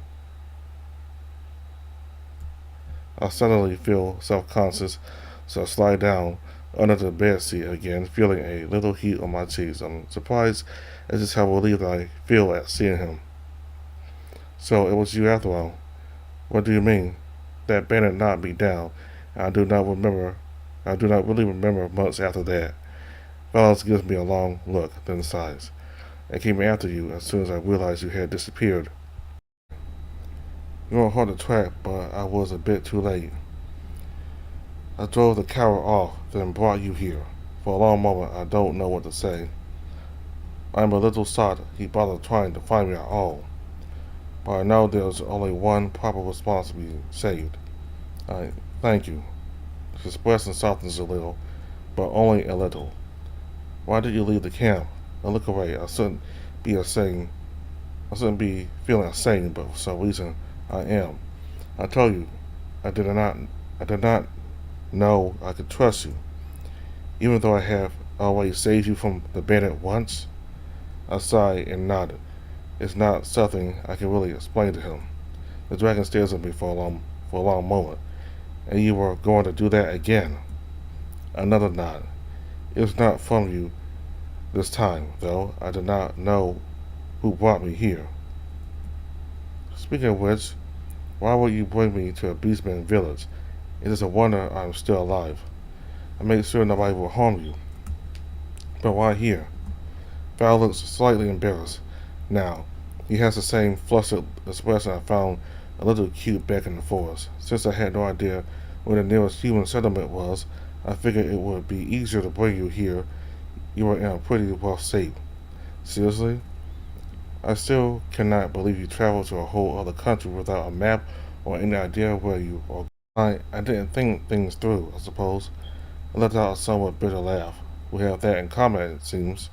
I suddenly feel self-conscious, so I slide down under the bedseat again, feeling a little heat on my cheeks. I'm surprised at just how relieved I feel at seeing him. So it was you after all. What do you mean? That bandit knocked me down. I do not really remember much after that. Valos gives me a long look, then sighs. I came after you as soon as I realized you had disappeared. You were hard to track, but I was a bit too late. I drove the coward off, then brought you here. For a long moment, I don't know what to say. I'm a little shocked he bothered trying to find me at all. But I know there's only one proper response to be saved. I thank you. His expression softens a little, but only a little. Why did you leave the camp? I look away. I shouldn't be feeling insane, but for some reason I am. I told you, I did not know I could trust you. even though I have always saved you from the bandit once? I sighed and nodded. It's not something I can really explain to him. The dragon stares at me for a long moment. And you were going to do that again? Another nod. It was not from you this time, though. I did not know who brought me here. Speaking of which, why would you bring me to a beastman village? It is a wonder I'm still alive. I made sure nobody will harm you. But why here? Val looks slightly embarrassed. Now, he has the same flustered expression I found a little cute back in the forest. Since I had no idea where the nearest human settlement was, I figured it would be easier to bring you here. You were in a pretty rough state. Seriously? I still cannot believe you traveled to a whole other country without a map or any idea where you are. I didn't think things through, I suppose. I let out a somewhat bitter laugh. We have that in common, it seems.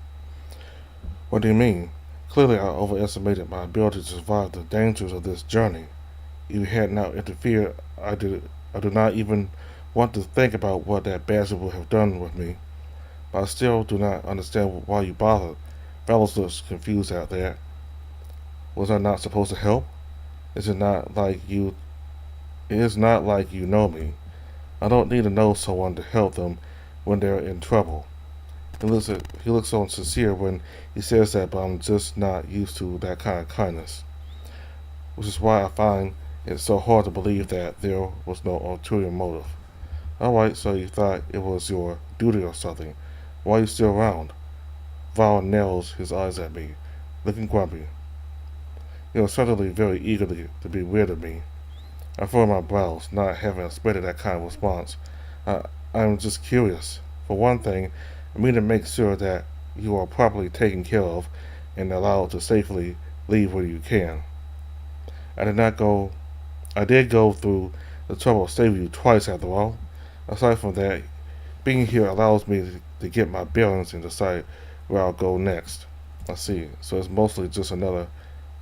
What do you mean? Clearly I overestimated my ability to survive the dangers of this journey. If you had not interfered, I do not even want to think about what that bastard would have done with me. But I still do not understand why you bothered. Valos looks confused out there. Was I not supposed to help? Is it not like you it is not like you know me. I don't need to know someone to help them when they're in trouble. He looks so sincere when he says that, but I'm just not used to that kind of kindness. Which is why I find it so hard to believe that there was no ulterior motive. Alright, so you thought it was your duty or something. Why are you still around? Val narrows his eyes at me, looking grumpy. You are certainly very eager to be rid of me. I furrow my brows, not having expected that kind of response. I'm just curious. For one thing, I mean to make sure that you are properly taken care of and allowed to safely leave where you can. I did not go. I did go through the trouble of saving you twice, after all. Aside from that, being here allows me to get my bearings and decide where I'll go next. I see. So it's mostly just a matter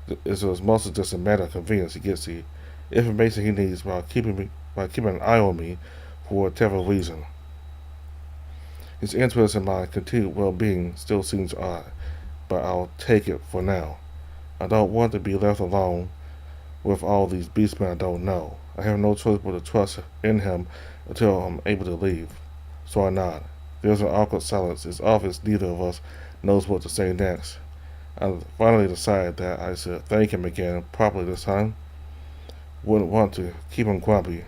of convenience. He gets the information he needs while keeping an eye on me for whatever reason. His interest in my continued well-being still seems odd, but I'll take it for now. I don't want to be left alone with all these beastmen I don't know. I have no choice but to trust in him until I'm able to leave. So I nod. There's an awkward silence. It's obvious neither of us knows what to say next. I finally decided that I should thank him again properly this time. Wouldn't want to keep him grumpy.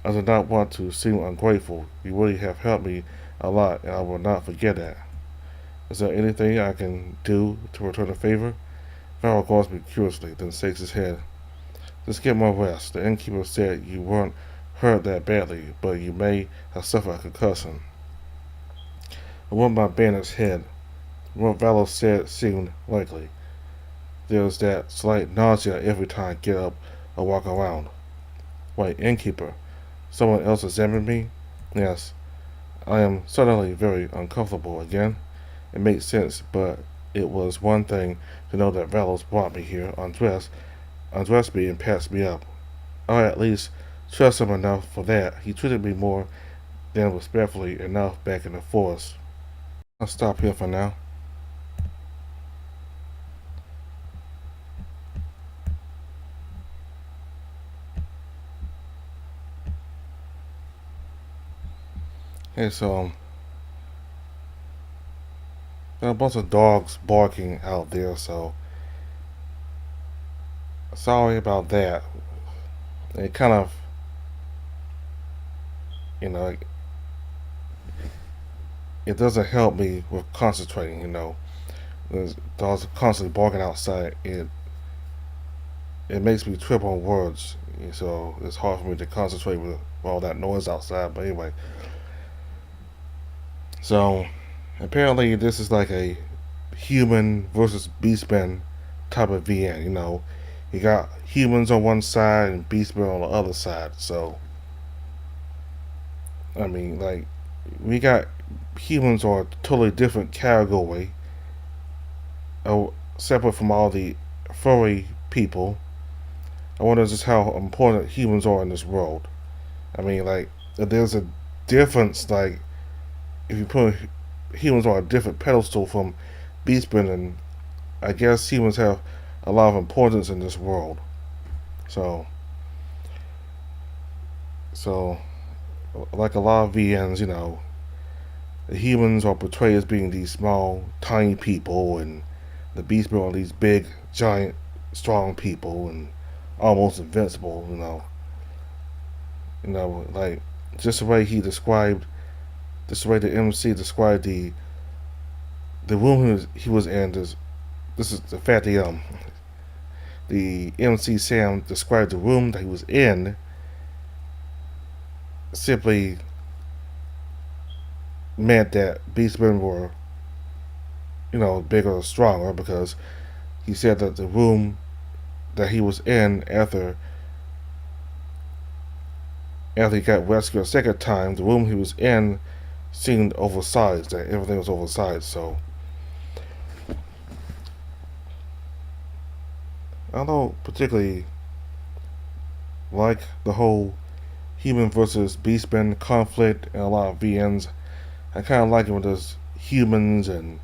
I did not want to seem ungrateful. You really have helped me a lot, and I will not forget that. Is there anything I can do to return the favor? Farrell regards me curiously, then shakes his head. Just get more rest. The innkeeper said you weren't hurt that badly, but you may have suffered a concussion. I rubbed my bandaged head. What Valos said seemed likely. There's that slight nausea every time I get up or walk around. Wait, innkeeper. Someone else examined me? Yes. I am suddenly very uncomfortable again. It makes sense, but it was one thing to know that Valos brought me here undressed me and patched me up. I at least trust him enough for that. He treated me more than respectfully enough back in the forest. I'll stop here for now. Hey, so there are a bunch of dogs barking out there, so sorry about that. It kind of, you know, it doesn't help me with concentrating. There's dogs constantly barking outside. It makes me trip on words, so it's hard for me to concentrate with all that noise outside. But anyway, so apparently this is like a human versus beastman type of VN. You got humans on one side and beastmen on the other side. So I mean, like, we got humans are a totally different category, separate from all the furry people. I wonder just how important humans are in this world. I mean, like, there's a difference, like, if you put humans on a different pedestal from beastmen, and I guess humans have a lot of importance in this world. So, so like a lot of VNs, the humans are portrayed as being these small, tiny people, and the beastmen are these big, giant, strong people, and almost invincible. Like just the way he described, just the way the MC described the room he was in. This is the fact that the MC Sam described the room that he was in simply meant that beastmen were, bigger or stronger, because he said that the room that he was in after he got rescued a second time, the room he was in seemed oversized, that everything was oversized. So I don't particularly like the whole human versus beastmen conflict in a lot of VNs. I kind of like it when there's humans and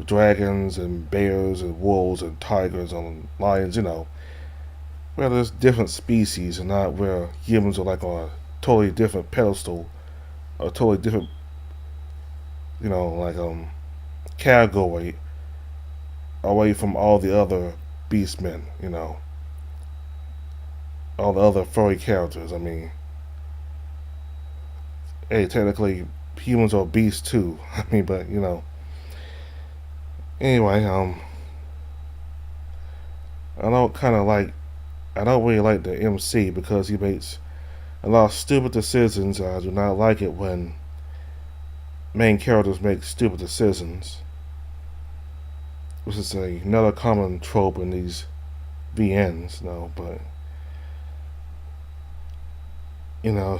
dragons and bears and wolves and tigers and lions, where there's different species and not where humans are like on a totally different pedestal, a totally different, like category away from all the other beastmen, all the other furry characters. I mean, hey, technically humans are beasts too. I mean, but anyway, I don't kind of like, I don't really like the MC because he makes a lot of stupid decisions. I do not like it when main characters make stupid decisions, which is another common trope in these VNs. But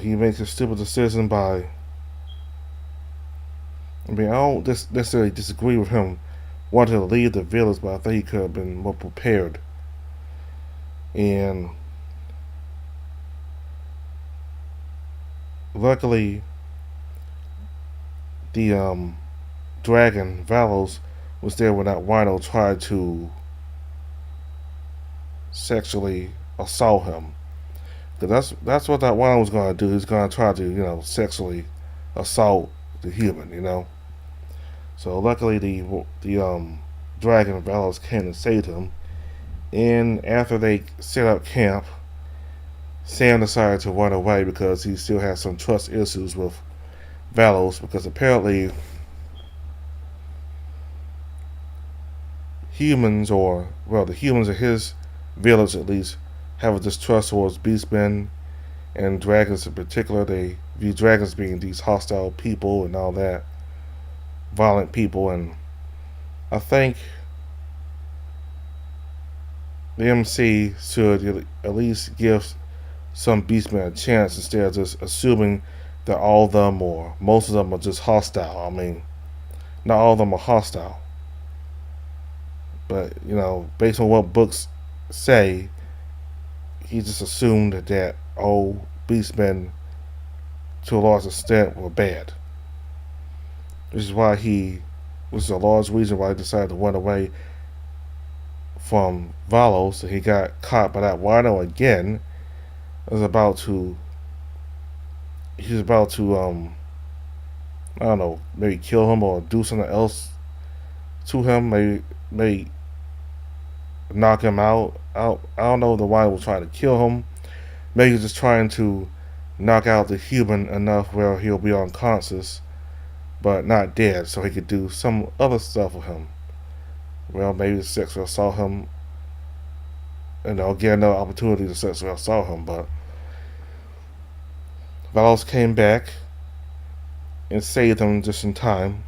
he makes a stupid decision by. I mean, I don't necessarily disagree with him wanting to leave the village, but I think he could have been more prepared. And luckily, the dragon Valos was there when that wino tried to sexually assault him. Cause that's what that wino was going to do. He's going to try to sexually assault the human. So luckily the dragon Valos came and saved him. And after they set up camp, Sam decided to run away because he still has some trust issues with Valos, because apparently the humans in his village at least, have a distrust towards beastmen and dragons in particular. They view dragons being these hostile people and all that, violent people, and I think the MC should at least give some beastmen a chance instead of just assuming that all of them or most of them are just hostile. I mean, not all of them are hostile, but based on what books say, he just assumed that all beastmen to a large extent were bad. Which is a large reason why he decided to run away from Valos. He got caught by that wino again. He was about to I don't know, maybe kill him or do something else to him. Maybe knock him out. I don't know if the wino was trying to kill him. Maybe he was just trying to knock out the human enough where he'll be unconscious but not dead, so he could do some other stuff with him. Well, maybe sexually assault him, and they'll get another opportunity to sexually assault him. But Valos came back and saved him just in time,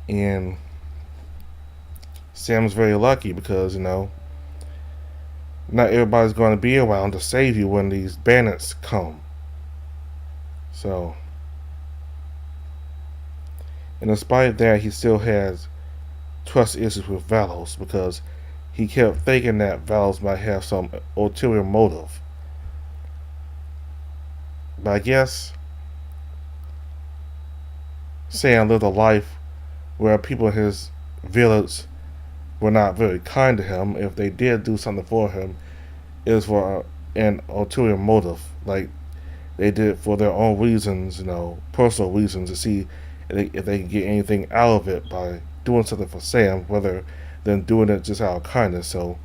and Sam's very lucky because not everybody's going to be around to save you when these bandits come. So, and despite that, he still has trust issues with Valos because he kept thinking that Valos might have some ulterior motive. But I guess Sam lived a life where people in his village were not very kind to him. If they did do something for him, it was for an ulterior motive. Like they did it for their own reasons, personal reasons, to see if they could get anything out of it by doing something for Sam, rather than doing it just out of kindness. So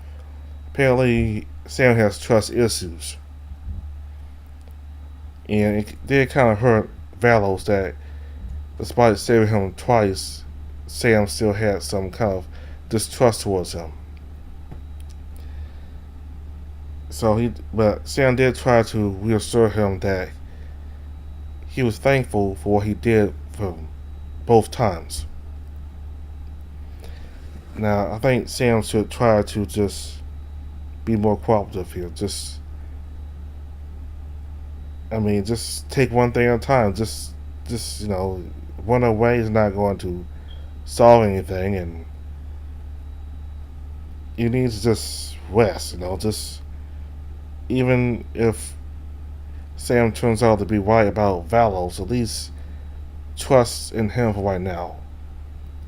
apparently, Sam has trust issues, and it did kind of hurt Valos that despite saving him twice, Sam still had some kind of distrust towards him. But Sam did try to reassure him that he was thankful for what he did for him both times. Now, I think Sam should try to just be more cooperative here. Just take one thing at a time. Run away is not going to solve anything, and you need to just rest. Just even if Sam turns out to be right about Valos, at least trust in him for right now.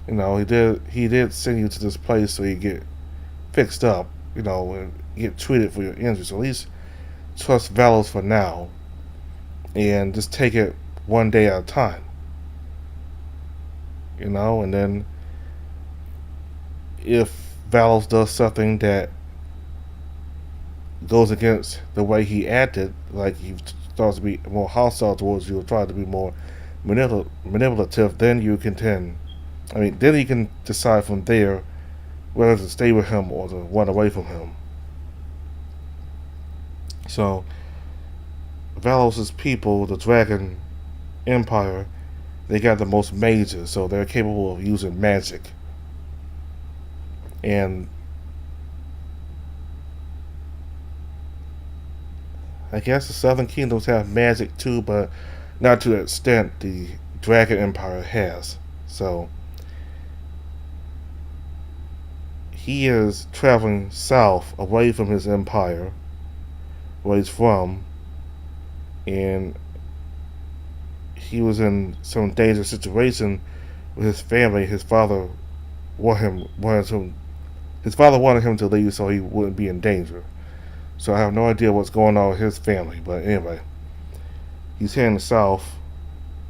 He did send you to this place so you get fixed up, and get treated for your injuries. So at least trust Valos for now, and just take it one day at a time. And then if Valos does something that goes against the way he acted, like he starts to be more hostile towards you, or try to be more manipulative, then you can then you can decide from there whether to stay with him or to run away from him. So Valos' people, the Dragon Empire, they got the most mages, so they're capable of using magic. And I guess the Southern Kingdoms have magic too, but not to the extent the Dragon Empire has. So he is traveling south away from his empire, where he's from, and he was in some dangerous situation with his family. His father wanted him to leave so he wouldn't be in danger. So I have no idea what's going on with his family, but anyway, he's heading south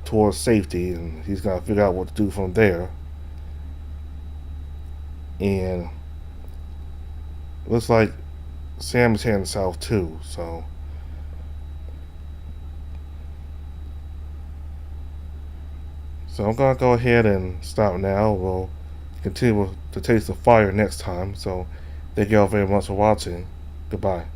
towards safety, and he's got to figure out what to do from there. And it looks like Sam is heading south too, so I'm going to go ahead and stop now. We'll continue to taste the fire next time. So thank you all very much for watching. Goodbye.